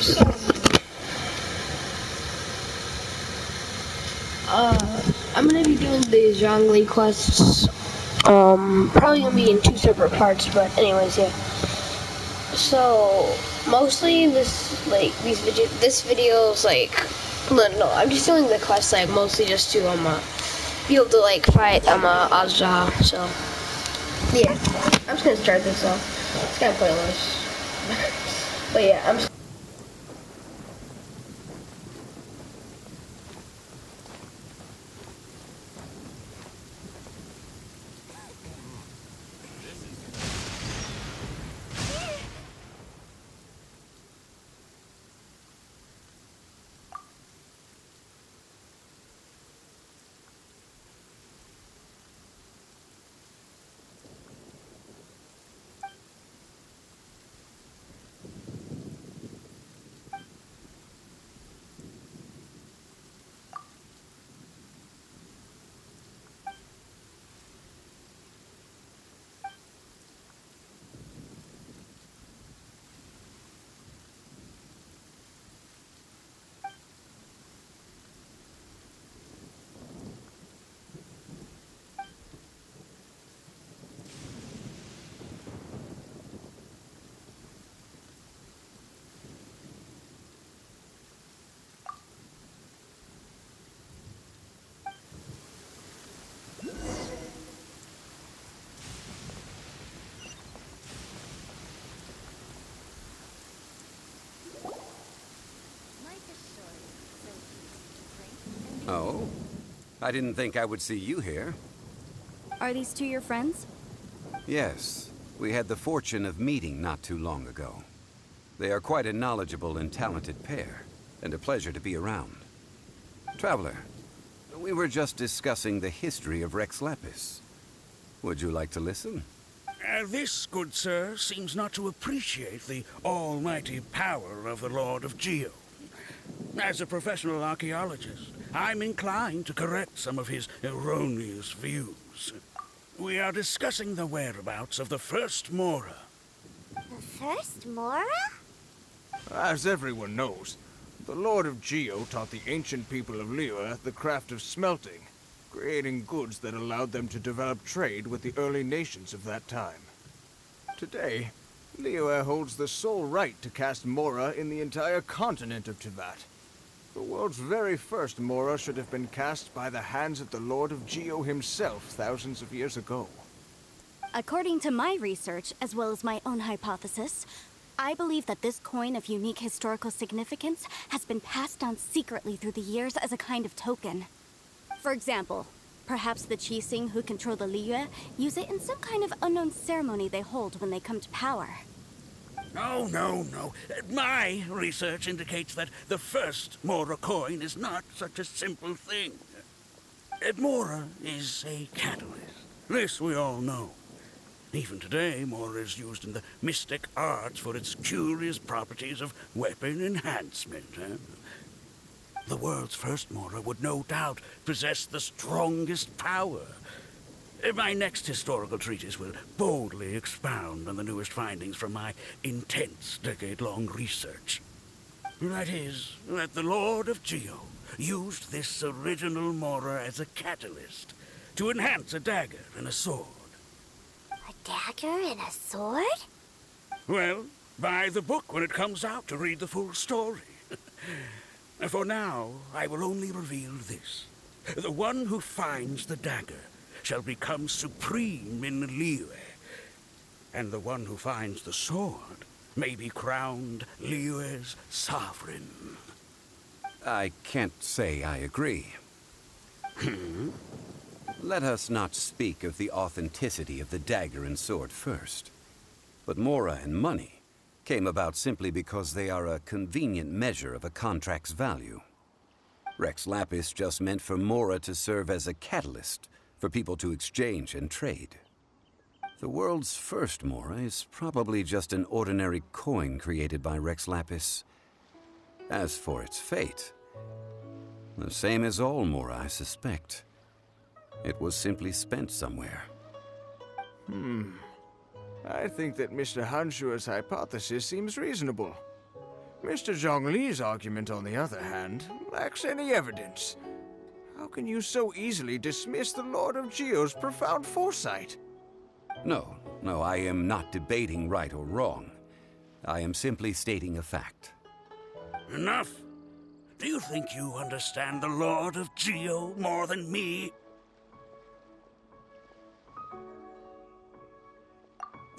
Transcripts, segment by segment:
So, I'm gonna be doing the Zhongli quests. Probably gonna be in two separate parts, but anyways, yeah. So, mostly this video is like, no, I'm just doing the quests like mostly just to be able to like fight Azja. So, yeah, I'm just gonna start this off. It's kind of pointless, but yeah, I'm. Oh? I didn't think I would see you here. Are these two your friends? Yes. We had the fortune of meeting not too long ago. They are quite a knowledgeable and talented pair, and a pleasure to be around. Traveler, we were just discussing the history of Rex Lapis. Would you like to listen? This, good sir, seems not to appreciate the almighty power of the Lord of Geo. As a professional archaeologist, I'm inclined to correct some of his erroneous views. We are discussing the whereabouts of the first Mora. The first Mora? As everyone knows, the Lord of Geo taught the ancient people of Liyue the craft of smelting, creating goods that allowed them to develop trade with the early nations of that time. Today, Liyue holds the sole right to cast Mora in the entire continent of Teyvat. The world's very first Mora should have been cast by the hands of the Lord of Geo himself thousands of years ago. According to my research, as well as my own hypothesis, I believe that this coin of unique historical significance has been passed down secretly through the years as a kind of token. For example, perhaps the Qixing who control the Liyue use it in some kind of unknown ceremony they hold when they come to power. Oh, no. My research indicates that the first Mora coin is not such a simple thing. Mora is a catalyst. This we all know. Even today, Mora is used in the mystic arts for its curious properties of weapon enhancement. The world's first Mora would no doubt possess the strongest power. My next historical treatise will boldly expound on the newest findings from my intense decade-long research. That is, that the Lord of Geo used this original Mora as a catalyst to enhance a dagger and a sword. A dagger and a sword? Well, buy the book when it comes out to read the full story. For now, I will only reveal this. The one who finds the dagger shall become supreme in Liyue, and the one who finds the sword may be crowned Liyue's sovereign. I can't say I agree. Let us not speak of the authenticity of the dagger and sword first. But Mora and money came about simply because they are a convenient measure of a contract's value. Rex Lapis just meant for Mora to serve as a catalyst for people to exchange and trade. The world's first Mora is probably just an ordinary coin created by Rex Lapis. As for its fate, the same as all Mora, I suspect. It was simply spent somewhere. I think that Mr. Hanshua's hypothesis seems reasonable. Mr. Zhongli's argument, on the other hand, lacks any evidence. How can you so easily dismiss the Lord of Geo's profound foresight? No, I am not debating right or wrong. I am simply stating a fact. Enough! Do you think you understand the Lord of Geo more than me?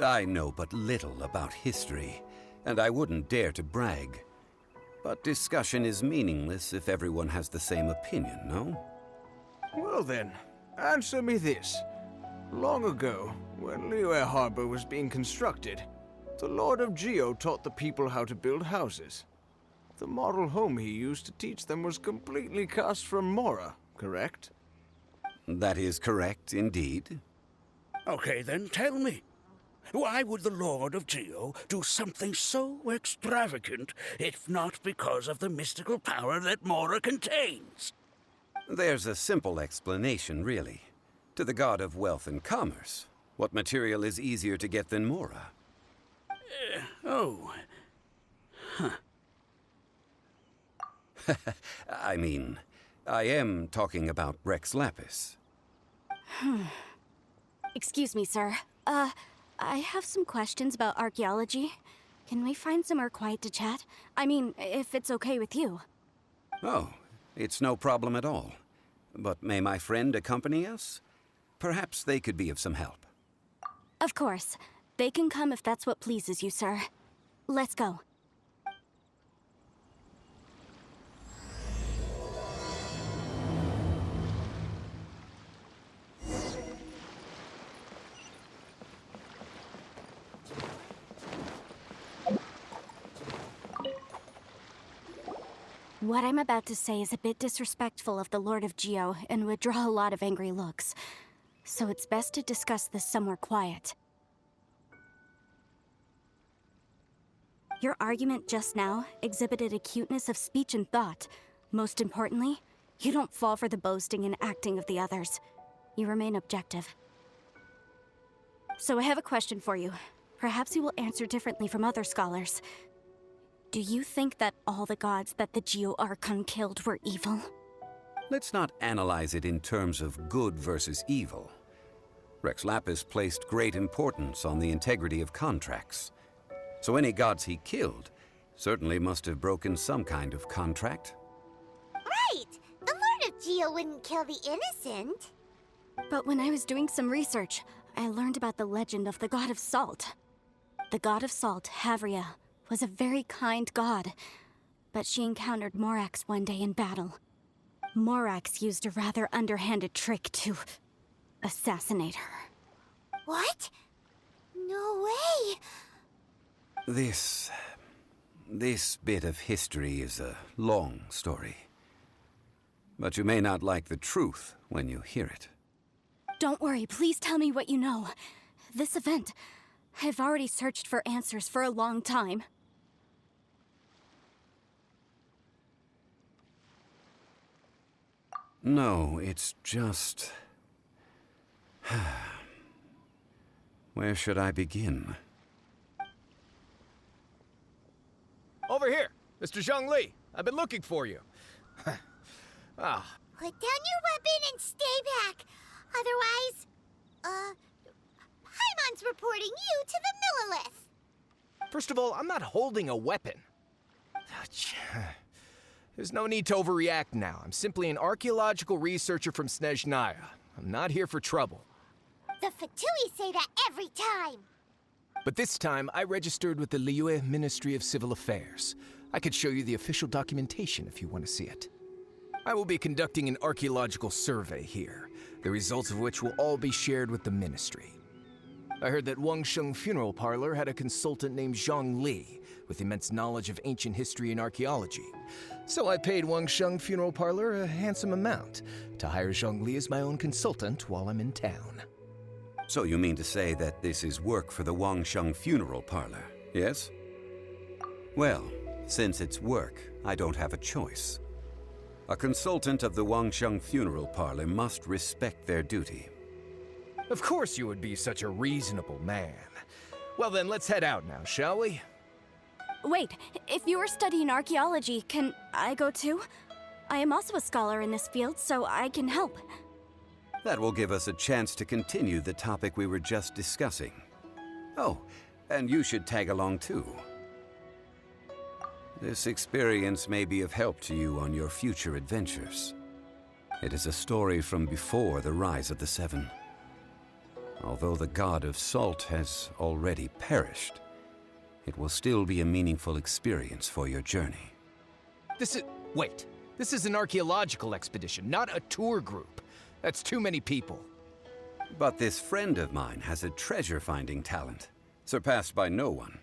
I know but little about history, and I wouldn't dare to brag. But discussion is meaningless if everyone has the same opinion, no? Well then, answer me this. Long ago, when Liyue Harbor was being constructed, the Lord of Geo taught the people how to build houses. The model home he used to teach them was completely cast from Mora, correct? That is correct, indeed. Okay, then tell me. Why would the Lord of Geo do something so extravagant, if not because of the mystical power that Mora contains? There's a simple explanation, really. To the god of wealth and commerce, what material is easier to get than Mora? Oh. I mean, I am talking about Rex Lapis. Excuse me, sir. I have some questions about archaeology. Can we find somewhere quiet to chat? I mean, if it's okay with you. Oh, it's no problem at all. But may my friend accompany us? Perhaps they could be of some help. Of course. They can come if that's what pleases you, sir. Let's go. What I'm about to say is a bit disrespectful of the Lord of Geo and would draw a lot of angry looks. So it's best to discuss this somewhere quiet. Your argument just now exhibited acuteness of speech and thought. Most importantly, you don't fall for the boasting and acting of the others. You remain objective. So I have a question for you. Perhaps you will answer differently from other scholars. Do you think that all the gods that the Geo Archon killed were evil? Let's not analyze it in terms of good versus evil. Rex Lapis placed great importance on the integrity of contracts. So any gods he killed certainly must have broken some kind of contract. Right! The Lord of Geo wouldn't kill the innocent. But when I was doing some research, I learned about the legend of the god of salt. The god of salt, Havria, was a very kind god, but she encountered Morax one day in battle. Morax used a rather underhanded trick to assassinate her. What? No way! This bit of history is a long story. But you may not like the truth when you hear it. Don't worry, please tell me what you know. This event, I've already searched for answers for a long time. No, it's just... Where should I begin? Over here, Mr. Zhongli. I've been looking for you. Put down your weapon and stay back. Otherwise, Paimon's reporting you to the Millilith. First of all, I'm not holding a weapon. There's no need to overreact now. I'm simply an archaeological researcher from Snezhnaya. I'm not here for trouble. The Fatui say that every time. But this time, I registered with the Liyue Ministry of Civil Affairs. I could show you the official documentation if you want to see it. I will be conducting an archaeological survey here, the results of which will all be shared with the ministry. I heard that Wangsheng Funeral Parlor had a consultant named Zhongli with immense knowledge of ancient history and archaeology. So I paid Wangsheng Funeral Parlor a handsome amount to hire Zhongli as my own consultant while I'm in town. So you mean to say that this is work for the Wangsheng Funeral Parlor, yes? Well, since it's work, I don't have a choice. A consultant of the Wangsheng Funeral Parlor must respect their duty. Of course you would be such a reasonable man. Well then, let's head out now, shall we? Wait, if you are studying archaeology, can I go too? I am also a scholar in this field, so I can help. That will give us a chance to continue the topic we were just discussing. Oh, and you should tag along too. This experience may be of help to you on your future adventures. It is a story from before the rise of the Seven. Although the god of salt has already perished, it will still be a meaningful experience for your journey. Wait. This is an archaeological expedition, not a tour group. That's too many people. But this friend of mine has a treasure-finding talent, surpassed by no one.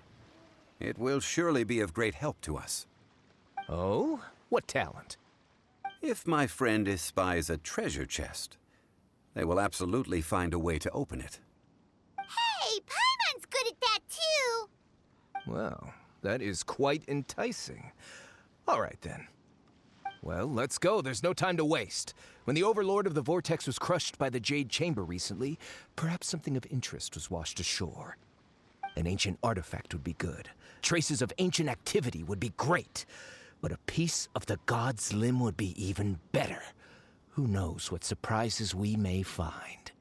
It will surely be of great help to us. Oh? What talent? If my friend espies a treasure chest, they will absolutely find a way to open it. Hey, Paimon's good at that too! Well, that is quite enticing. All right, then. Well, let's go. There's no time to waste. When the Overlord of the Vortex was crushed by the Jade Chamber recently, perhaps something of interest was washed ashore. An ancient artifact would be good. Traces of ancient activity would be great. But a piece of the god's limb would be even better. Who knows what surprises we may find.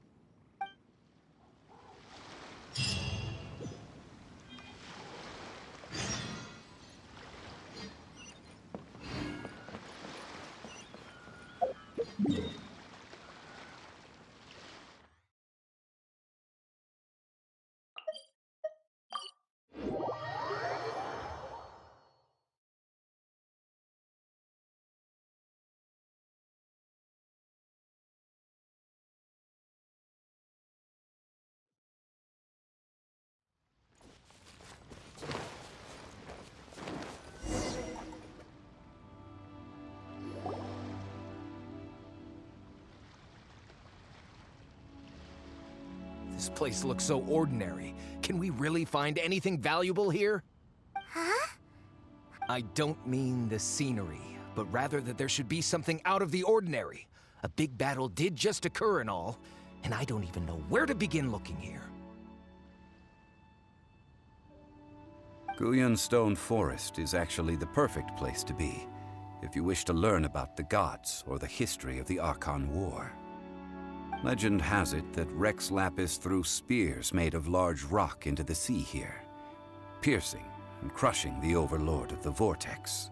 This place looks so ordinary. Can we really find anything valuable here? Huh? I don't mean the scenery, but rather that there should be something out of the ordinary. A big battle did just occur and all, and I don't even know where to begin looking here. Guyan Stone Forest is actually the perfect place to be, if you wish to learn about the gods or the history of the Archon War. Legend has it that Rex Lapis threw spears made of large rock into the sea here, piercing and crushing the Overlord of the Vortex.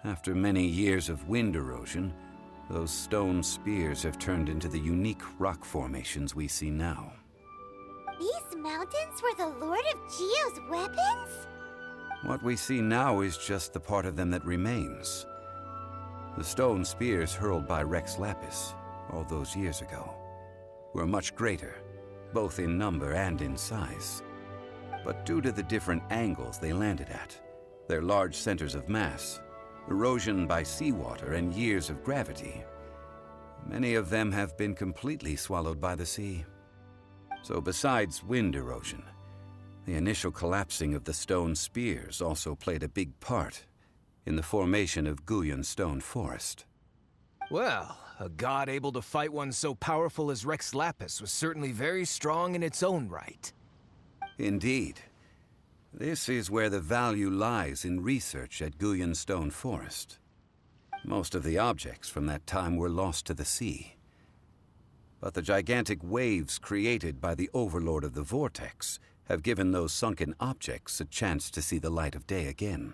After many years of wind erosion, those stone spears have turned into the unique rock formations we see now. These mountains were the Lord of Geo's weapons? What we see now is just the part of them that remains. The stone spears hurled by Rex Lapis all those years ago were much greater, both in number and in size. But due to the different angles they landed at, their large centers of mass, erosion by seawater, and years of gravity, many of them have been completely swallowed by the sea. So besides wind erosion, the initial collapsing of the stone spears also played a big part in the formation of Guyan Stone Forest. Well, a god able to fight one so powerful as Rex Lapis was certainly very strong in its own right. Indeed. This is where the value lies in research at Guyan Stone Forest. Most of the objects from that time were lost to the sea. But the gigantic waves created by the Overlord of the Vortex have given those sunken objects a chance to see the light of day again.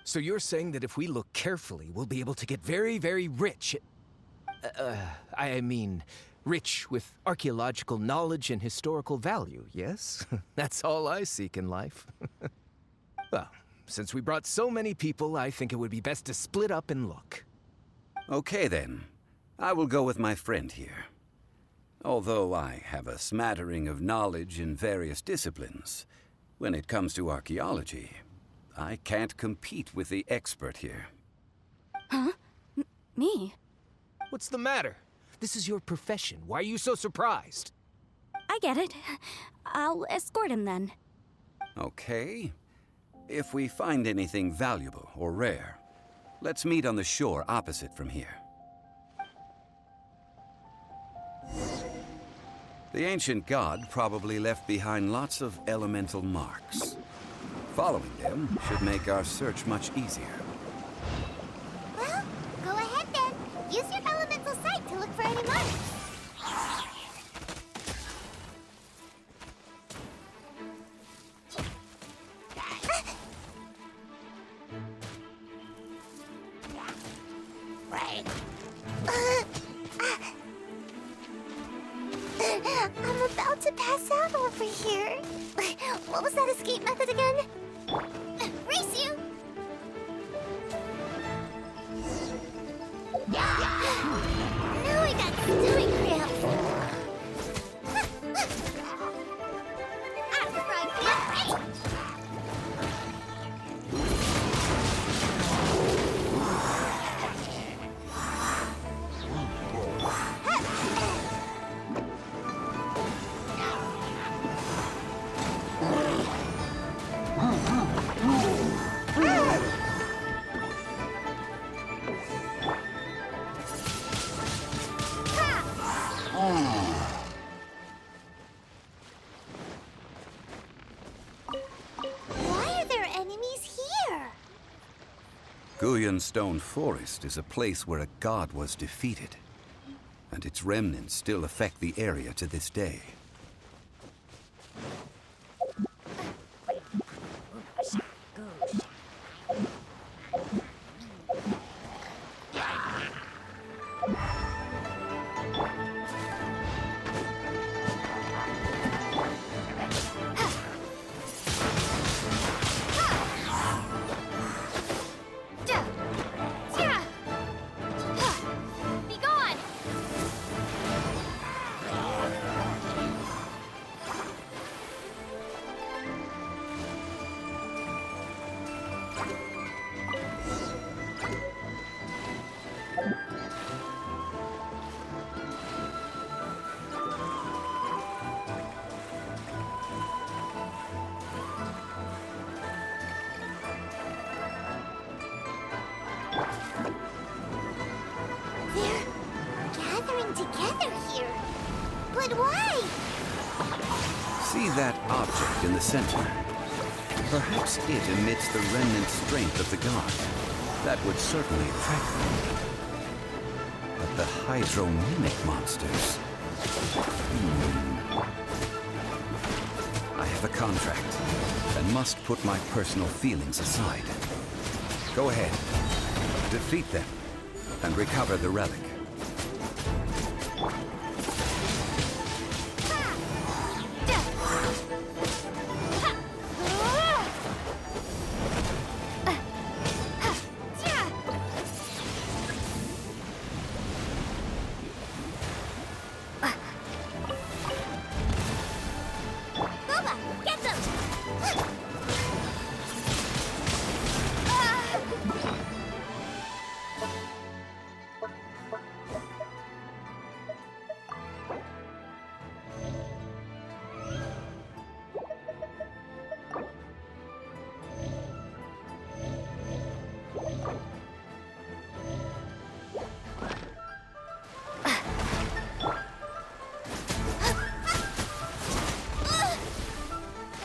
So you're saying that if we look carefully, we'll be able to get very, very rich. I mean, rich with archaeological knowledge and historical value, yes? That's all I seek in life. Well, since we brought so many people, I think it would be best to split up and look. Okay then. I will go with my friend here. Although I have a smattering of knowledge in various disciplines, when it comes to archaeology, I can't compete with the expert here. Huh? Me? What's the matter? This is your profession. Why are you so surprised? I get it. I'll escort him then. Okay. If we find anything valuable or rare, let's meet on the shore opposite from here. The ancient god probably left behind lots of elemental marks. Following them should make our search much easier. Well, go ahead then. Use your elemental sight to look for any marks. I'm about to pass out over here. What was that escape method again? Race you! Now I got stomach cramps. Out of the frying pan, ready! Why are there enemies here? Guyan Stone Forest is a place where a god was defeated, and its remnants still affect the area to this day. Be gone! They're gathering together here. But why? See that object in the center? Perhaps it emits the remnant strength of the god. That would certainly attract them. But the hydro-mimic monsters... I have a contract, and must put my personal feelings aside. Go ahead. Defeat them, and recover the relic. Boba, get them!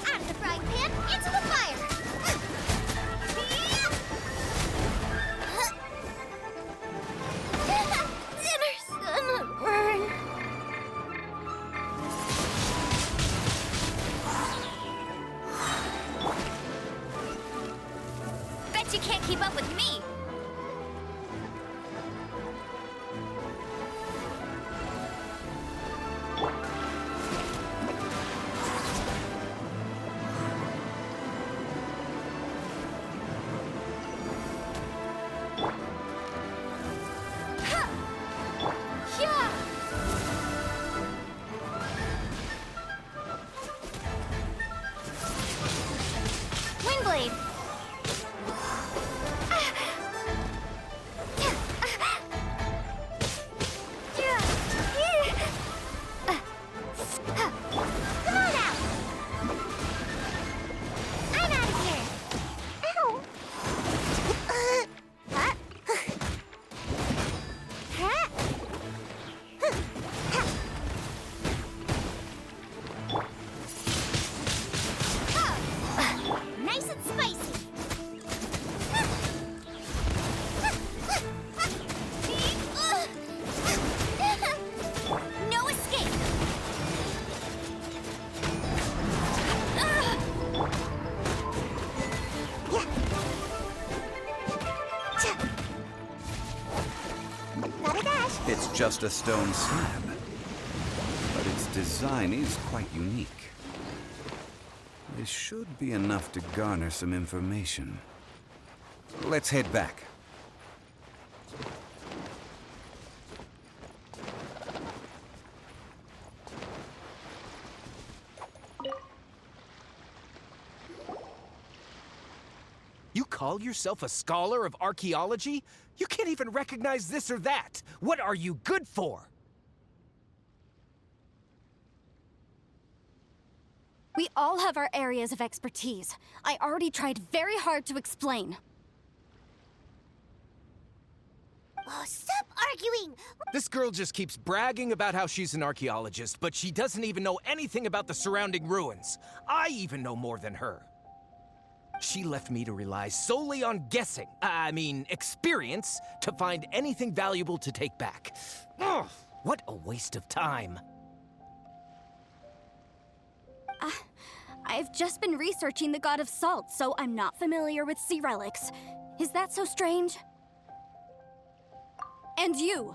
Out of the frying pan, into the fire! Dinner's gonna burn. Bet you can't keep up with me! Yeah! Windblade! Gotta dash. It's just a stone slab, but its design is quite unique. This should be enough to garner some information. Let's head back. You call yourself a scholar of archaeology? You can't even recognize this or that. What are you good for? We all have our areas of expertise. I already tried very hard to explain. Oh, stop arguing! This girl just keeps bragging about how she's an archaeologist, but she doesn't even know anything about the surrounding ruins. I even know more than her. She left me to rely solely on guessing, experience, to find anything valuable to take back. Ugh, what a waste of time. I've just been researching the God of Salt, so I'm not familiar with sea relics. Is that so strange? And you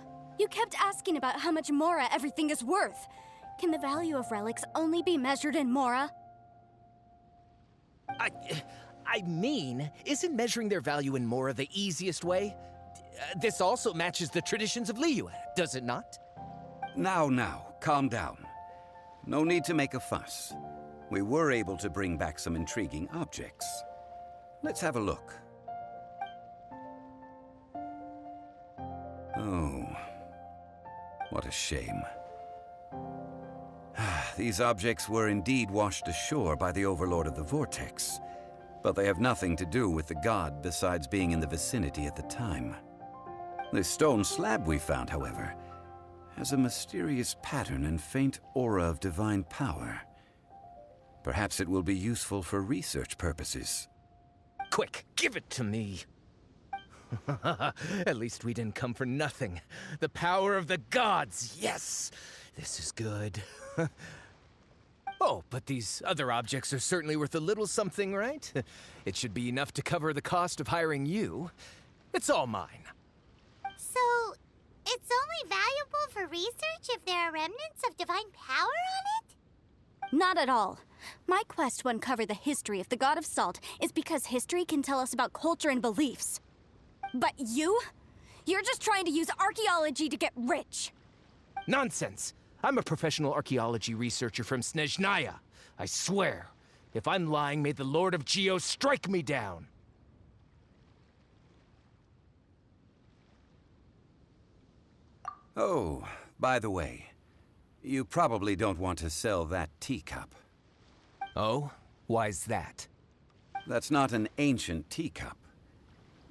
kept asking about how much Mora everything is worth. Can the value of relics only be measured in Mora? Isn't measuring their value in Mora the easiest way? This also matches the traditions of Liyue, does it not? Now, calm down. No need to make a fuss. We were able to bring back some intriguing objects. Let's have a look. Oh, what a shame. These objects were indeed washed ashore by the Overlord of the Vortex, but they have nothing to do with the god besides being in the vicinity at the time. This stone slab we found, however, has a mysterious pattern and faint aura of divine power. Perhaps it will be useful for research purposes. Quick, give it to me. At least we didn't come for nothing. The power of the gods, yes! This is good. Oh, but these other objects are certainly worth a little something, right? It should be enough to cover the cost of hiring you. It's all mine. So, it's only valuable for research if there are remnants of divine power on it? Not at all. My quest to uncover the history of the God of Salt is because history can tell us about culture and beliefs. But you're just trying to use archaeology to get rich. Nonsense! I'm a professional archaeology researcher from Snezhnaya. I swear, if I'm lying, may the Lord of Geo strike me down. Oh, by the way, you probably don't want to sell that teacup. Oh? Why's that? That's not an ancient teacup.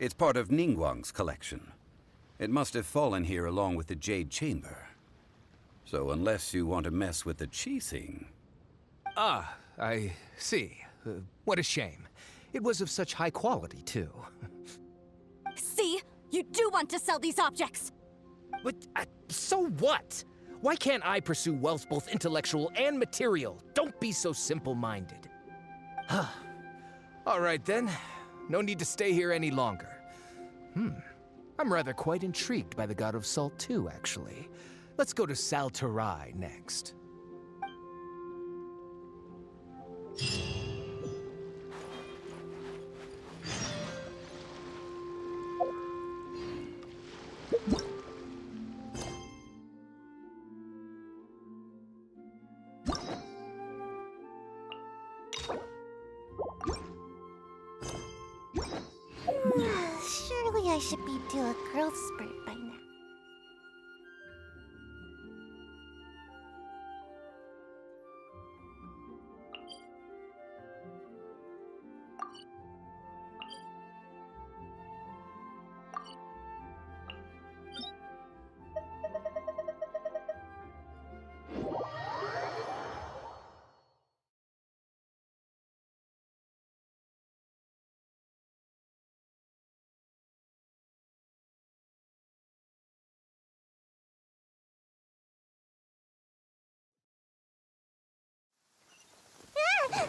It's part of Ningguang's collection. It must have fallen here along with the Jade Chamber. So unless you want to mess with the Qixing... Ah, I see. What a shame. It was of such high quality, too. See? You do want to sell these objects! But, so what? Why can't I pursue wealth both intellectual and material? Don't be so simple-minded. All right, then. No need to stay here any longer. I'm rather quite intrigued by the God of Salt, too, actually. Let's go to Saltarai next. Surely I should be due a growth spurt by now.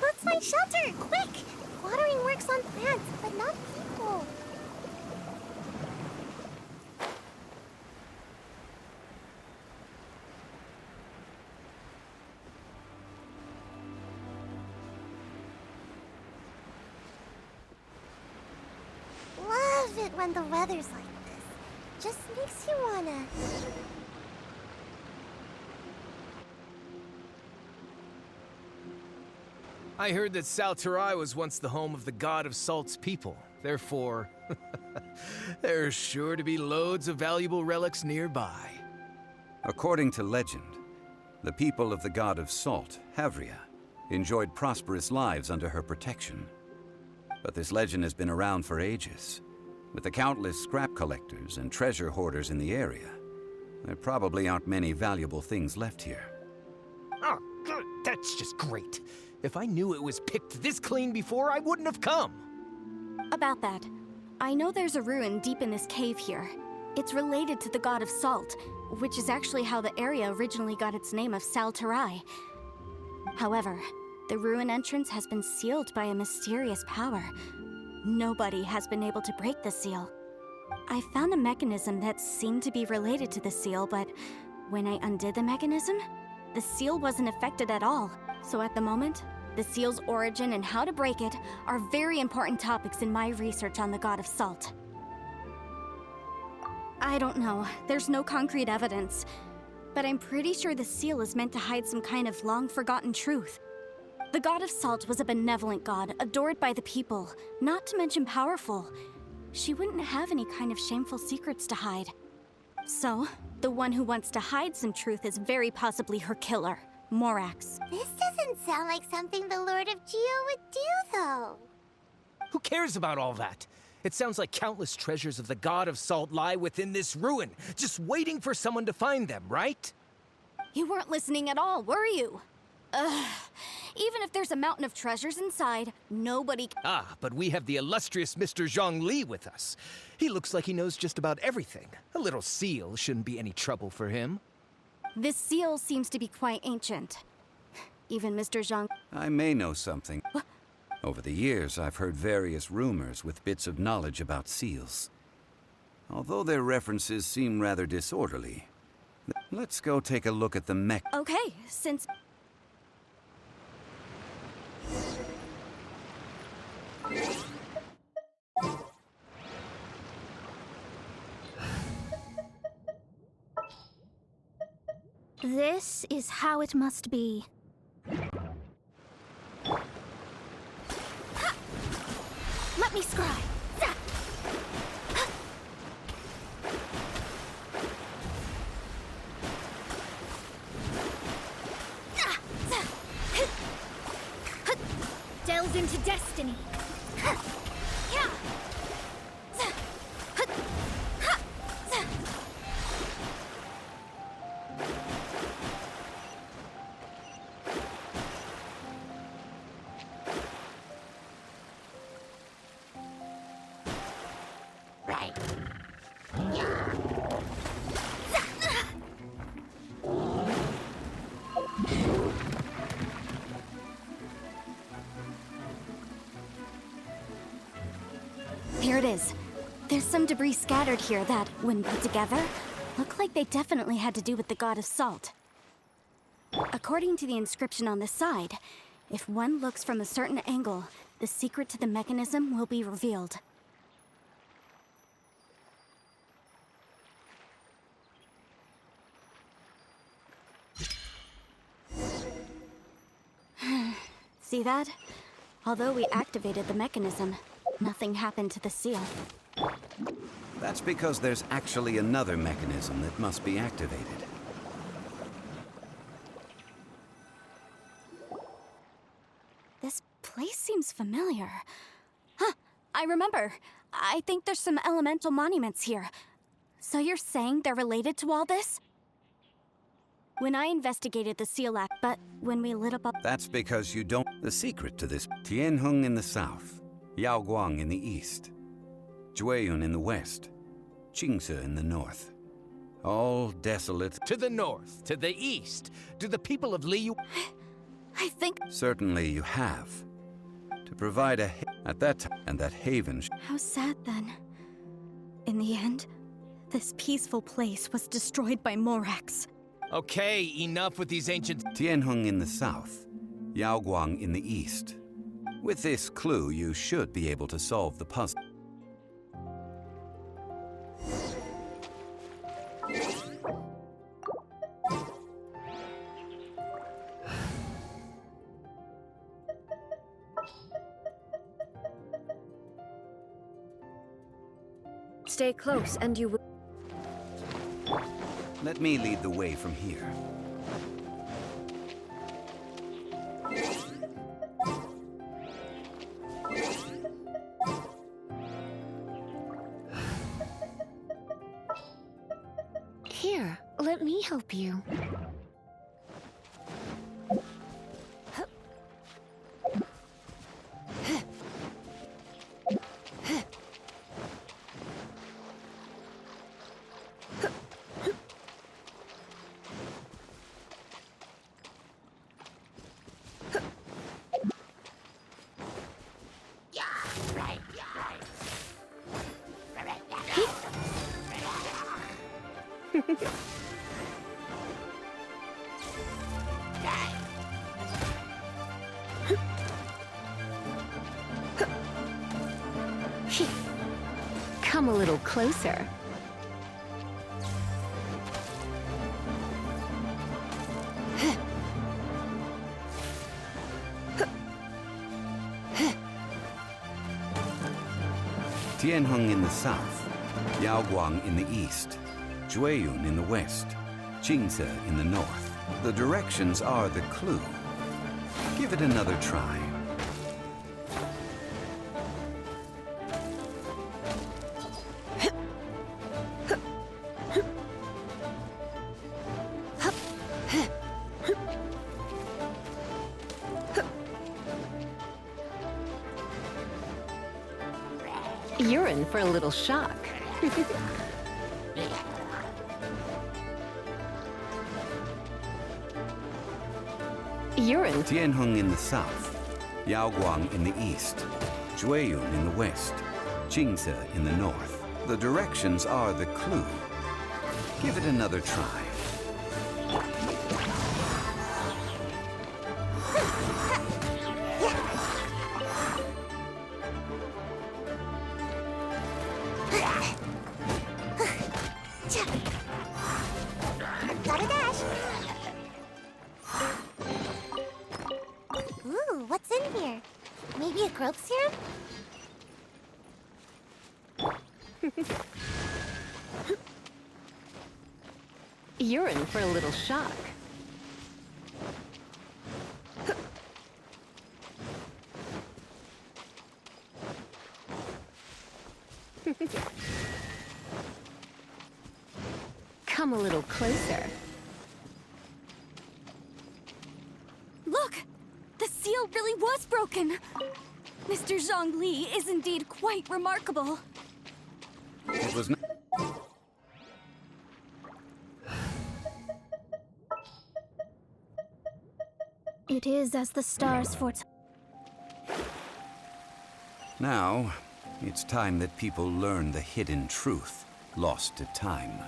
Let's find shelter! Quick! Watering works on plants, but not people. when the weather's like this. Just makes you wanna... I heard that Salterai was once the home of the god of Salt's people. Therefore, there's sure to be loads of valuable relics nearby. According to legend, the people of the god of Salt, Havria, enjoyed prosperous lives under her protection. But this legend has been around for ages. With the countless scrap collectors and treasure hoarders in the area, there probably aren't many valuable things left here. Oh, good. That's just great. If I knew it was picked this clean before, I wouldn't have come. About that, I know there's a ruin deep in this cave here. It's related to the god of Salt, which is actually how the area originally got its name of Salterai. However, the ruin entrance has been sealed by a mysterious power. Nobody has been able to break the seal. I found a mechanism that seemed to be related to the seal, but when I undid the mechanism, the seal wasn't affected at all. So at the moment, the seal's origin and how to break it are very important topics in my research on the god of Salt. I don't know, there's no concrete evidence, but I'm pretty sure the seal is meant to hide some kind of long-forgotten truth. The god of Salt was a benevolent god, adored by the people, not to mention powerful. She wouldn't have any kind of shameful secrets to hide. So, the one who wants to hide some truth is very possibly her killer, Morax. This doesn't sound like something the Lord of Geo would do, though. Who cares about all that? It sounds like countless treasures of the god of Salt lie within this ruin, just waiting for someone to find them, right? You weren't listening at all, were you? Ugh. Even if there's a mountain of treasures inside, nobody... Ah, but we have the illustrious Mr. Zhongli with us. He looks like he knows just about everything. A little seal shouldn't be any trouble for him. This seal seems to be quite ancient. Even Mr. Zhang... I may know something. What? Over the years, I've heard various rumors with bits of knowledge about seals. Although their references seem rather disorderly, let's go take a look at the mech... Okay, since... This is how it must be. Let me scry. Delve into destiny. Here it is. There's some debris scattered here that, when put together, look like they definitely had to do with the god of Salt. According to the inscription on the side, if one looks from a certain angle, the secret to the mechanism will be revealed. See that? Although we activated the mechanism, nothing happened to the seal. That's because there's actually another mechanism that must be activated. This place seems familiar. Huh, I remember. I think there's some elemental monuments here. So you're saying they're related to all this? When I investigated the seal act, but when we lit up... That's because you don't... The secret to this... Tianheng in the south, Yaoguang in the east, Jueyun in the west, Qingse in the north. All desolate... To the north, to the east, to the people of Liu... I think... Certainly you have. To provide a... At that time, and that haven... How sad then. In the end, this peaceful place was destroyed by Morax. Okay, enough with these ancient... Tianheng in the south, Yaoguang in the east. With this clue, you should be able to solve the puzzle. Stay close, and you will. Let me lead the way from here. Here, let me help you. Come a little closer. Tianheng in the south, Yaoguang in the east, Jueyun in the west, Jingze in the north. The directions are the clue. Give it another try. You're in for a little shock. You're in. Tianheng in the south, Yaoguang in the east, Jueyun in the west, Jingze in the north. The directions are the clue. Give it another try. Gotta dash. Ooh, what's in here? Maybe a growth serum? You're in for a little shock. Come a little closer. Look! The seal really was broken! Mr. Zhongli is indeed quite remarkable. It was not. It is as the stars foretell. Now, it's time that people learn the hidden truth lost to time.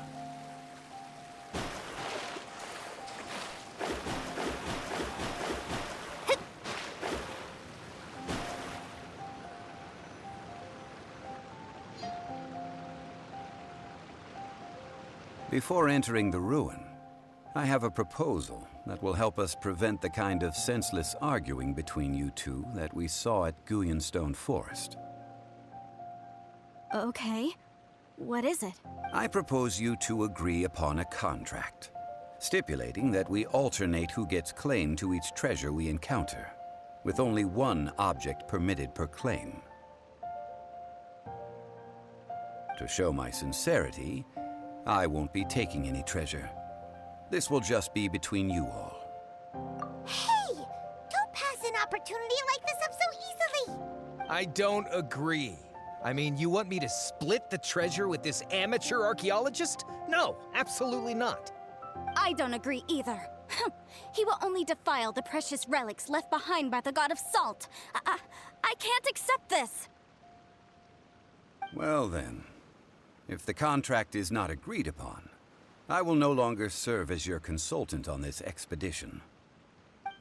Before entering the ruin, I have a proposal that will help us prevent the kind of senseless arguing between you two that we saw at Guyonstone Forest. Okay. What is it? I propose you two agree upon a contract, stipulating that we alternate who gets claim to each treasure we encounter, with only one object permitted per claim. To show my sincerity, I won't be taking any treasure. This will just be between you all. Hey! Don't pass an opportunity like this up so easily! I don't agree. I mean, you want me to split the treasure with this amateur archaeologist? No, absolutely not. I don't agree either. He will only defile the precious relics left behind by the god of salt. I can't accept this. Well then, if the contract is not agreed upon, I will no longer serve as your consultant on this expedition.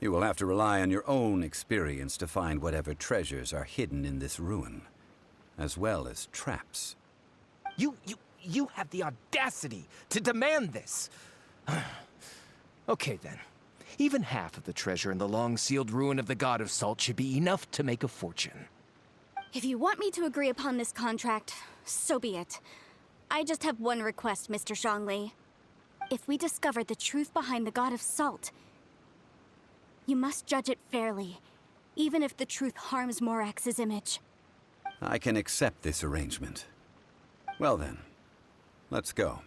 You will have to rely on your own experience to find whatever treasures are hidden in this ruin, as well as traps. You have the audacity to demand this. Okay then. Even half of the treasure in the long-sealed ruin of the God of Salt should be enough to make a fortune. If you want me to agree upon this contract, so be it. I just have one request, Mr. Zhongli. If we discover the truth behind the God of Salt, you must judge it fairly, even if the truth harms Morax's image. I can accept this arrangement. Well then, let's go.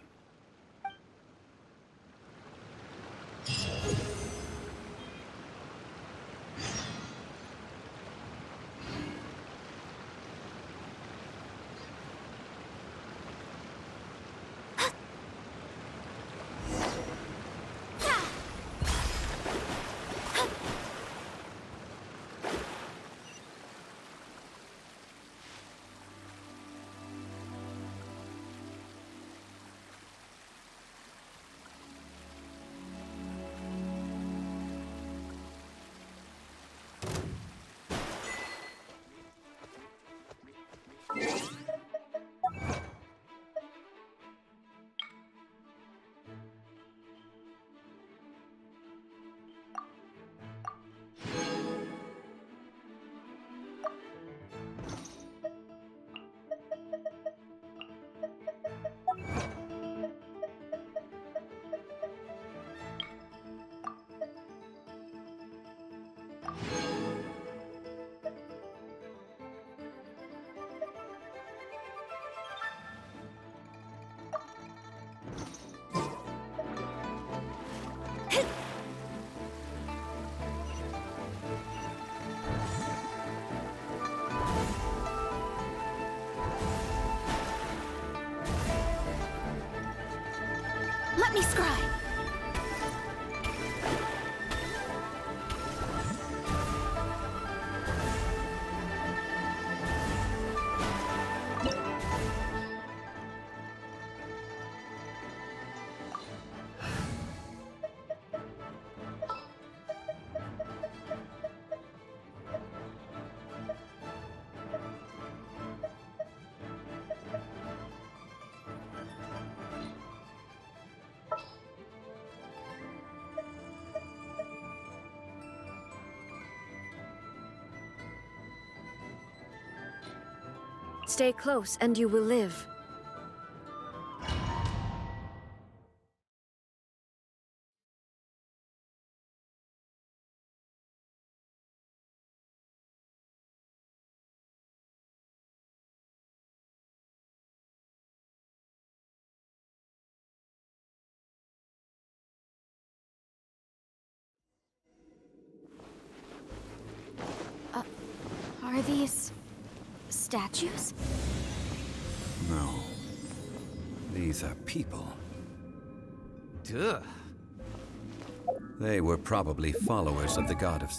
Let me scry! Stay close and you will live. Are these statues? No. These are people. Duh. They were probably followers of the god of...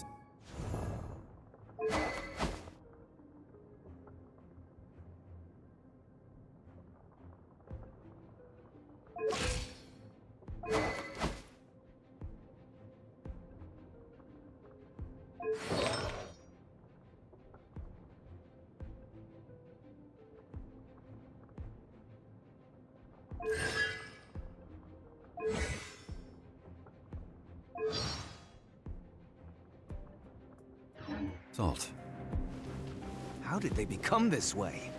Salt. How did they become this way?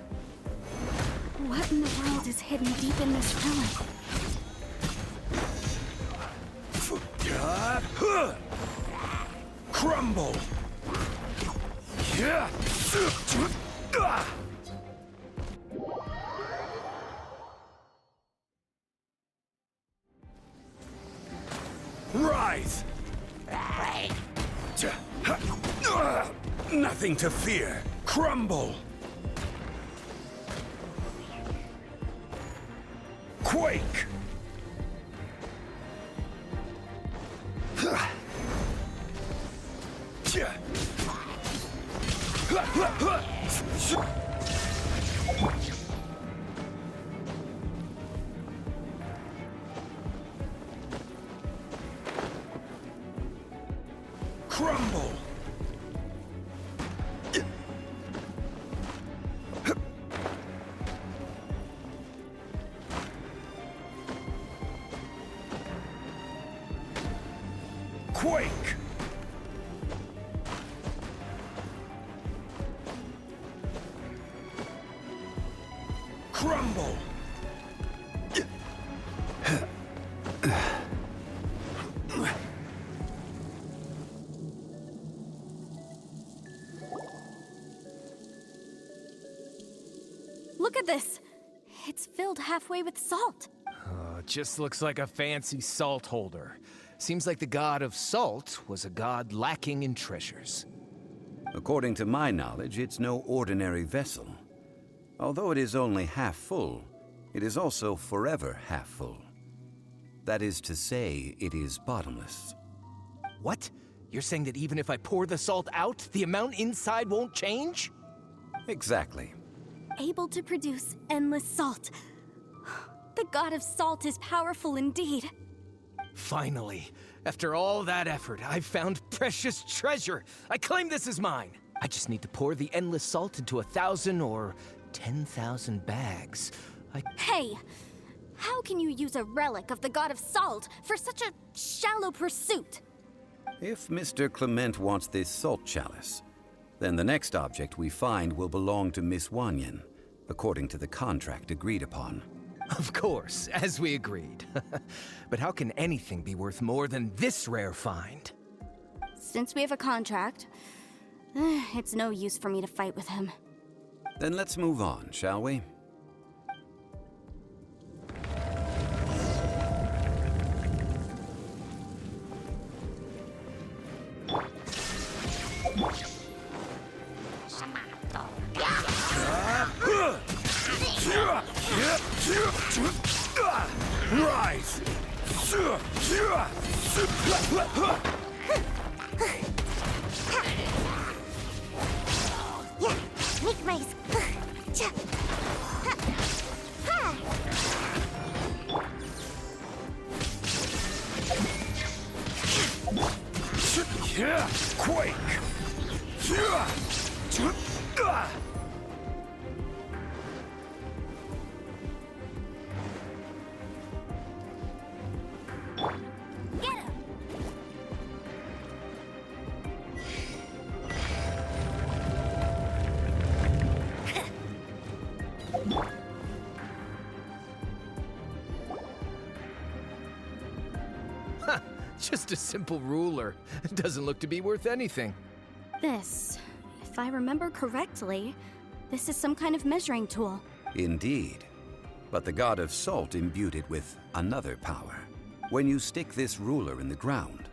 What in the world is hidden deep in this ruin? Crumble! Rise! Nothing to fear. Crumble! Quake! Crumble! Quake! Crumble! this? It's filled halfway with salt. It just looks like a fancy salt holder. Seems like the god of salt was a god lacking in treasures. According to my knowledge, it's no ordinary vessel. Although it is only half full, it is also forever half full. That is to say, it is bottomless. What? You're saying that even if I pour the salt out, the amount inside won't change? Exactly. Able to produce endless salt. The god of salt is powerful indeed. Finally, after all that effort, I've found precious treasure. I claim this as mine. I just need to pour the endless salt into 1,000 or 10,000 bags. Hey, how can you use a relic of the god of salt for such a shallow pursuit? If Mr. Clement wants this salt chalice, then the next object we find will belong to Miss Wanyan, according to the contract agreed upon. Of course, as we agreed. But how can anything be worth more than this rare find? Since we have a contract, it's no use for me to fight with him. Then let's move on, shall we? Rise! Make my... Quake! Get him! Just a simple ruler. It doesn't look to be worth anything. This, if I remember correctly, this is some kind of measuring tool. Indeed. But the god of salt imbued it with another power. When you stick this ruler in the ground,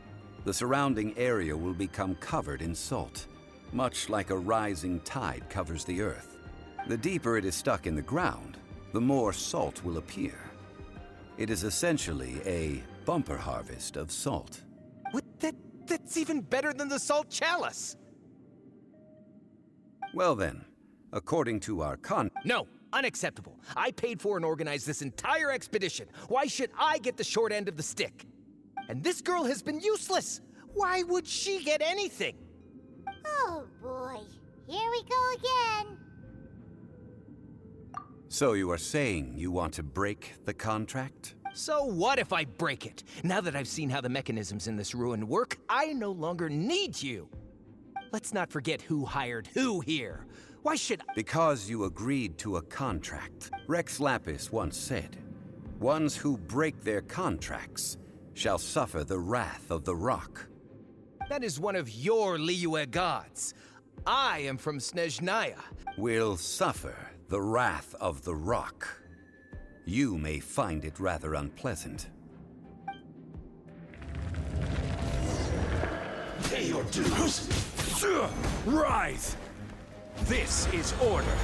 the surrounding area will become covered in salt, much like a rising tide covers the earth. The deeper it is stuck in the ground, the more salt will appear. It is essentially a bumper harvest of salt. What? That's even better than the salt chalice! Well then, according to our No, unacceptable. I paid for and organized this entire expedition. Why should I get the short end of the stick? And this girl has been useless. Why would she get anything? Oh boy, here we go again. So you are saying you want to break the contract? So what if I break it? Now that I've seen how the mechanisms in this ruin work, I no longer need you. Let's not forget who hired who here. Why should I? Because you agreed to a contract. Rex Lapis once said, "Ones who break their contracts shall suffer the wrath of the rock." That is one of your Liyue gods. I am from Snezhnaya. Will suffer the wrath of the rock. You may find it rather unpleasant. Pay your dues! Rise! This is order!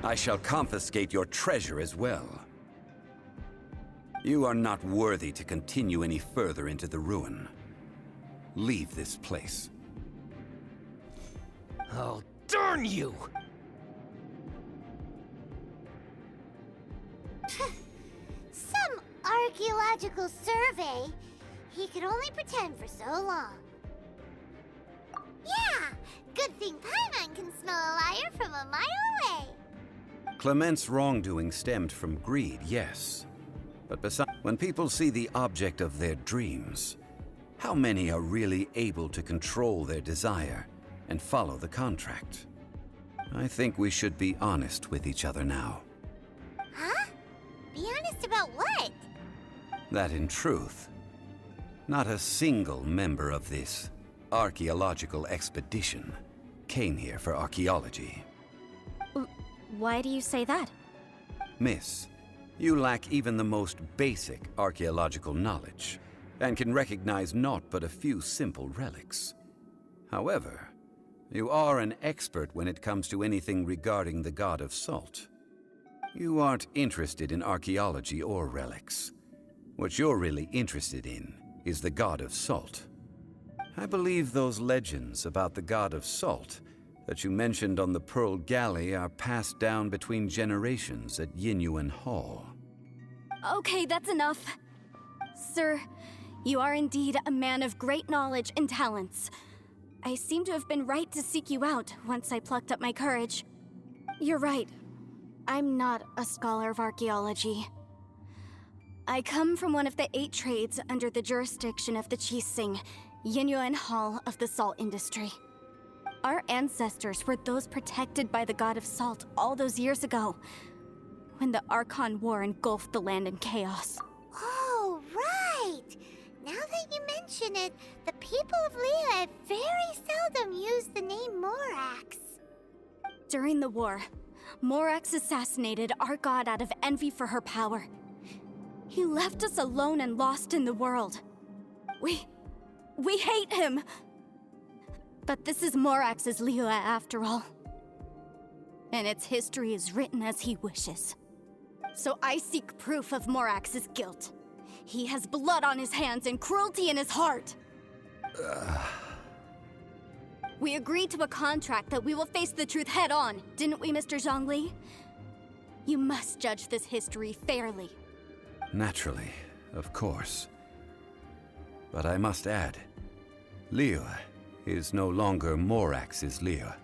I shall confiscate your treasure as well. You are not worthy to continue any further into the ruin. Leave this place. Oh, darn you! Some archaeological survey. He could only pretend for so long. Yeah, good thing Paimon can smell a liar from a mile away. Clement's wrongdoing stemmed from greed, yes. But besides, when people see the object of their dreams, how many are really able to control their desire and follow the contract? I think we should be honest with each other now. Huh? Be honest about what? That in truth, Not a single member of this archaeological expedition came here for archaeology. Why do you say that? Miss, you lack even the most basic archaeological knowledge, and can recognize naught but a few simple relics. However, you are an expert when it comes to anything regarding the god of salt. You aren't interested in archaeology or relics. What you're really interested in is the god of salt. I believe those legends about the god of salt that you mentioned on the Pearl Galley are passed down between generations at Yinyuan Hall. Okay, that's enough. Sir, you are indeed a man of great knowledge and talents. I seem to have been right to seek you out once I plucked up my courage. You're right. I'm not a scholar of archaeology. I come from one of the 8 trades under the jurisdiction of the Qixing, Yinyuan Hall of the salt industry. Our ancestors were those protected by the god of salt all those years ago, when the Archon War engulfed the land in chaos. Oh, right! Now that you mention it, the people of Liyue very seldom use the name Morax. During the war, Morax assassinated our god out of envy for her power. He left us alone and lost in the world. We hate him! But this is Morax's Liyue after all. And its history is written as he wishes. So I seek proof of Morax's guilt. He has blood on his hands and cruelty in his heart. We agreed to a contract that we will face the truth head on, didn't we, Mr. Zhongli? You must judge this history fairly. Naturally, of course. But I must add, Liyue is no longer Morax's Liyue.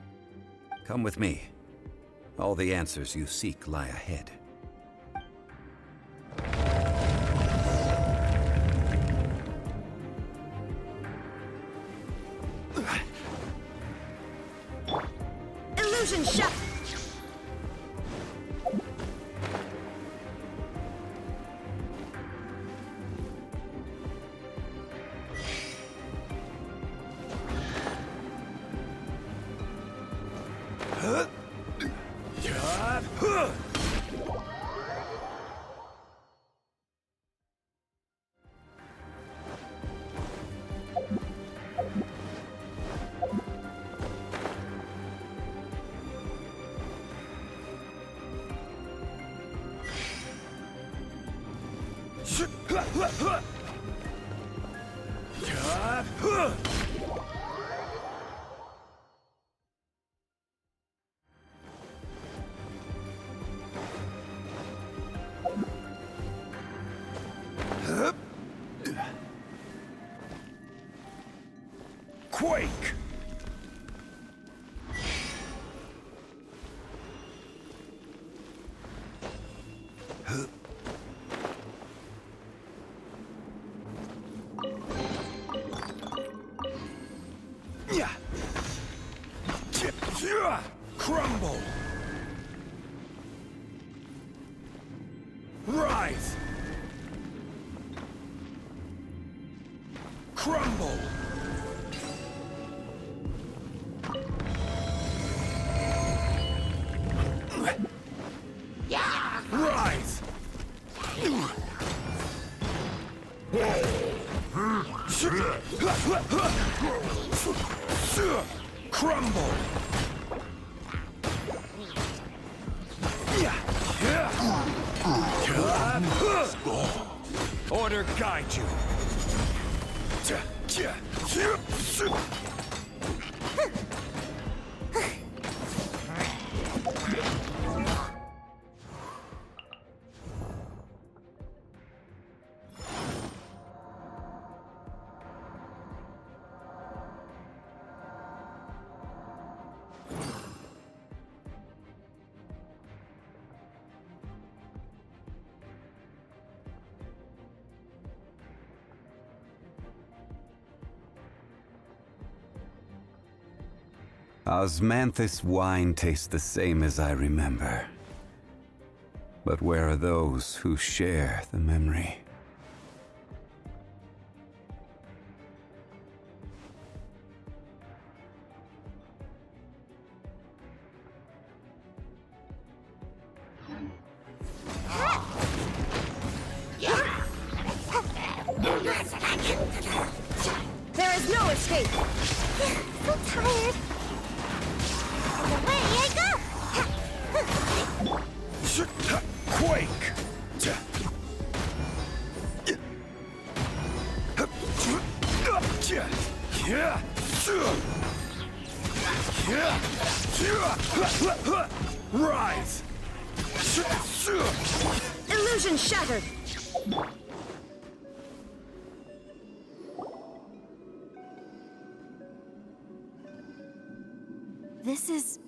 Come with me. All the answers you seek lie ahead. Illusion shut! Quake! Crumble! Rise! Crumble! Rise! Crumble! Order guide you. Osmanthus wine tastes the same as I remember. But where are those who share the memory? escape. So tired. Away I go! Quake! Rise! Illusion shattered. This is...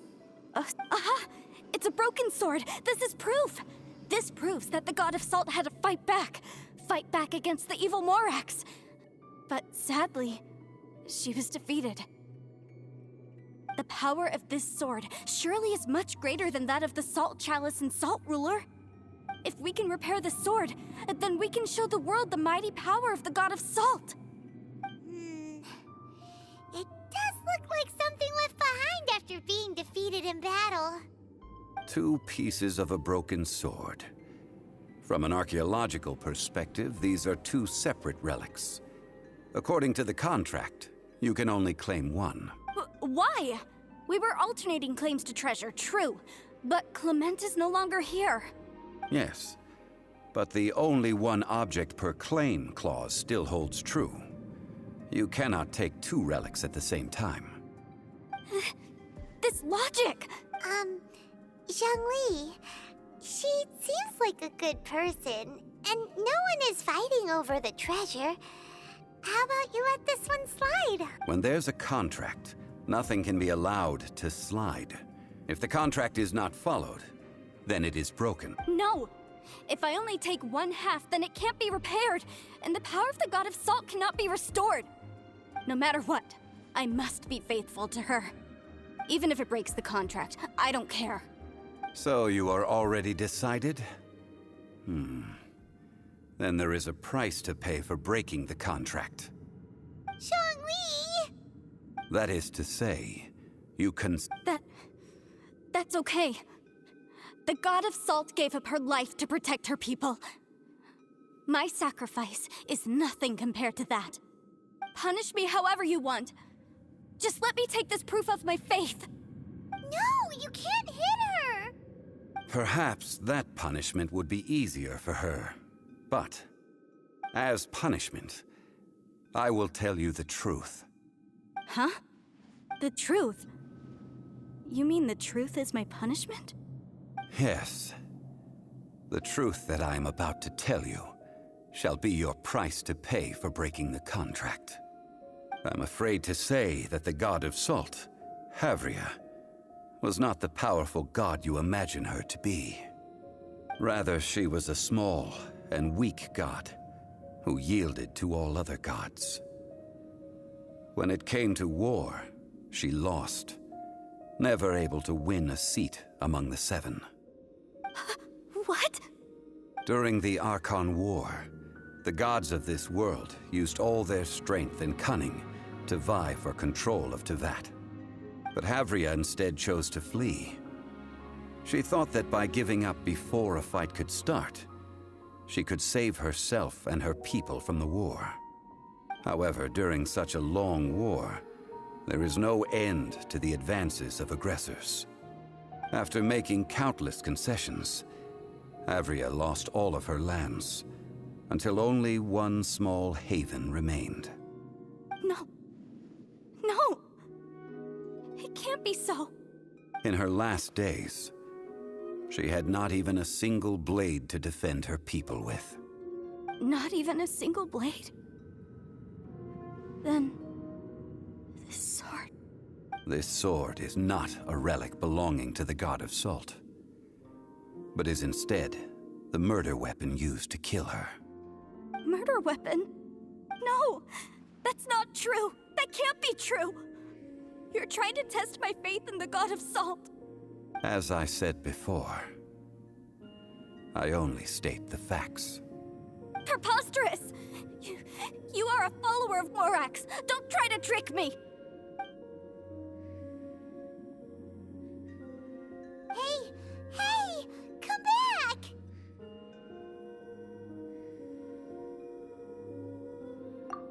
aha! It's a broken sword! This is proof! This proves that the God of Salt had to fight back! Fight back against the evil Morax! But sadly, she was defeated. The power of this sword surely is much greater than that of the Salt Chalice and Salt Ruler. If we can repair the sword, then we can show the world the mighty power of the God of Salt! It does look like something left behind after being defeated in battle. 2 pieces of a broken sword. From an archaeological perspective, these are 2 separate relics. According to the contract, you can only claim one. Why? We were alternating claims to treasure, true. But Clement is no longer here. Yes, but the only one object per claim clause still holds true. You cannot take 2 relics at the same time. This logic! Zhongli, she seems like a good person, and no one is fighting over the treasure. How about you let this one slide? When there's a contract, nothing can be allowed to slide. If the contract is not followed, then it is broken. No! If I only take 1/2, then it can't be repaired, and the power of the God of Salt cannot be restored. No matter what, I must be faithful to her. Even if it breaks the contract, I don't care. So you are already decided? Then there is a price to pay for breaking the contract. Zhongli! That is to say, you can... That's okay. The God of Salt gave up her life to protect her people. My sacrifice is nothing compared to that. Punish me however you want. Just let me take this proof of my faith. No, you can't hit her! Perhaps that punishment would be easier for her. But, as punishment, I will tell you the truth. Huh? The truth? You mean the truth is my punishment? Yes. The truth that I am about to tell you shall be your price to pay for breaking the contract. I'm afraid to say that the God of Salt, Havria, was not the powerful god you imagine her to be. Rather, she was a small and weak god who yielded to all other gods. When it came to war, she lost, never able to win a seat among the 7. What? During the Archon War, the gods of this world used all their strength and cunning to vie for control of Tevat. But Havria instead chose to flee. She thought that by giving up before a fight could start, she could save herself and her people from the war. However, during such a long war, there is no end to the advances of aggressors. After making countless concessions, Havria lost all of her lands, until only one small haven remained. No. No! It can't be so. In her last days, she had not even a single blade to defend her people with. Not even a single blade? Then... this sword... This sword is not a relic belonging to the God of Salt, but is instead the murder weapon used to kill her. Murder weapon? No! That's not true! That can't be true! You're trying to test my faith in the God of Salt. As I said before, I only state the facts. Preposterous! You are a follower of Morax! Don't try to trick me! Hey! Come back!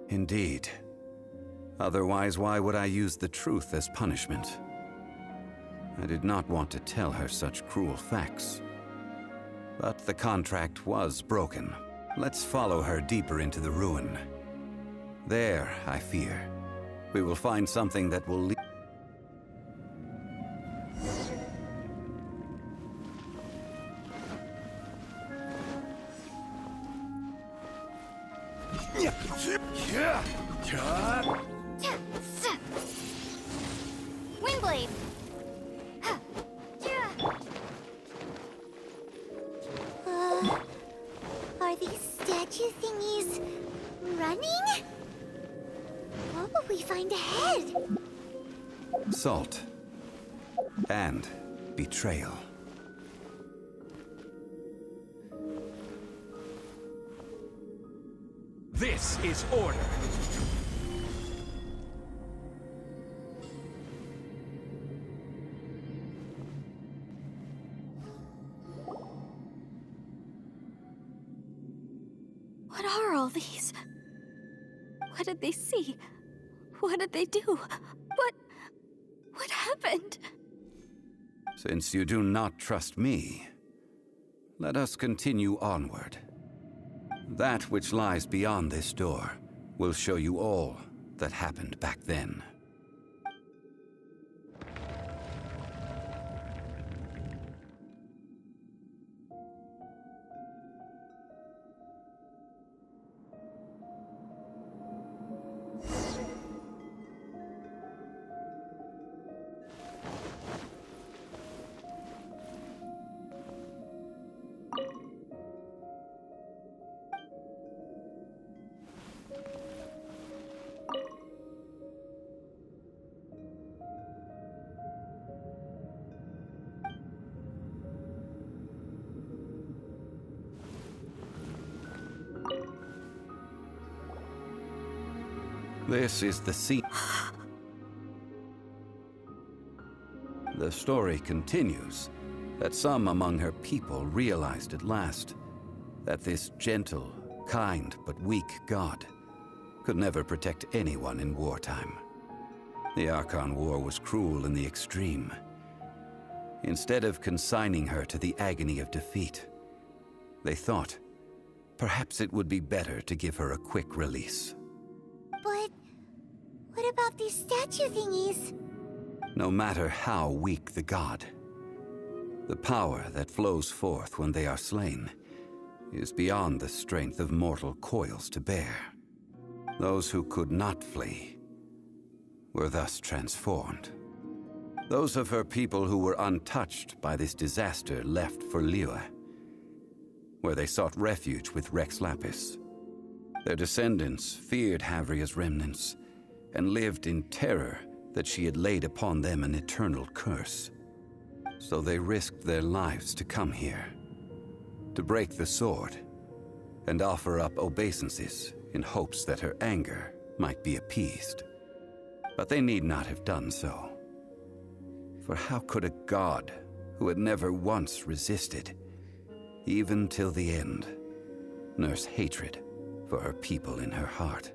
Indeed, Otherwise, why would I use the truth as punishment? I did not want to tell her such cruel facts. But the contract was broken. Let's follow her deeper into the ruin. There, I fear, we will find something that will lead. Windblade! Are these statue thingies running? What will we find ahead? Salt. And betrayal. This is order. What are all these? What did they see? What did they do? What happened? Since you do not trust me, let us continue onward. That which lies beyond this door will show you all that happened back then. This is the scene. The story continues that some among her people realized at last that this gentle, kind, but weak god could never protect anyone in wartime. The Archon War was cruel in the extreme. Instead of consigning her to the agony of defeat, they thought perhaps it would be better to give her a quick release. But what about these statue thingies? No matter how weak the god, the power that flows forth when they are slain is beyond the strength of mortal coils to bear. Those who could not flee were thus transformed. Those of her people who were untouched by this disaster left for Liyue, where they sought refuge with Rex Lapis. Their descendants feared Havria's remnants and lived in terror that she had laid upon them an eternal curse. So they risked their lives to come here, to break the sword, and offer up obeisances in hopes that her anger might be appeased. But they need not have done so. For how could a god who had never once resisted, even till the end, nurse hatred for her people in her heart?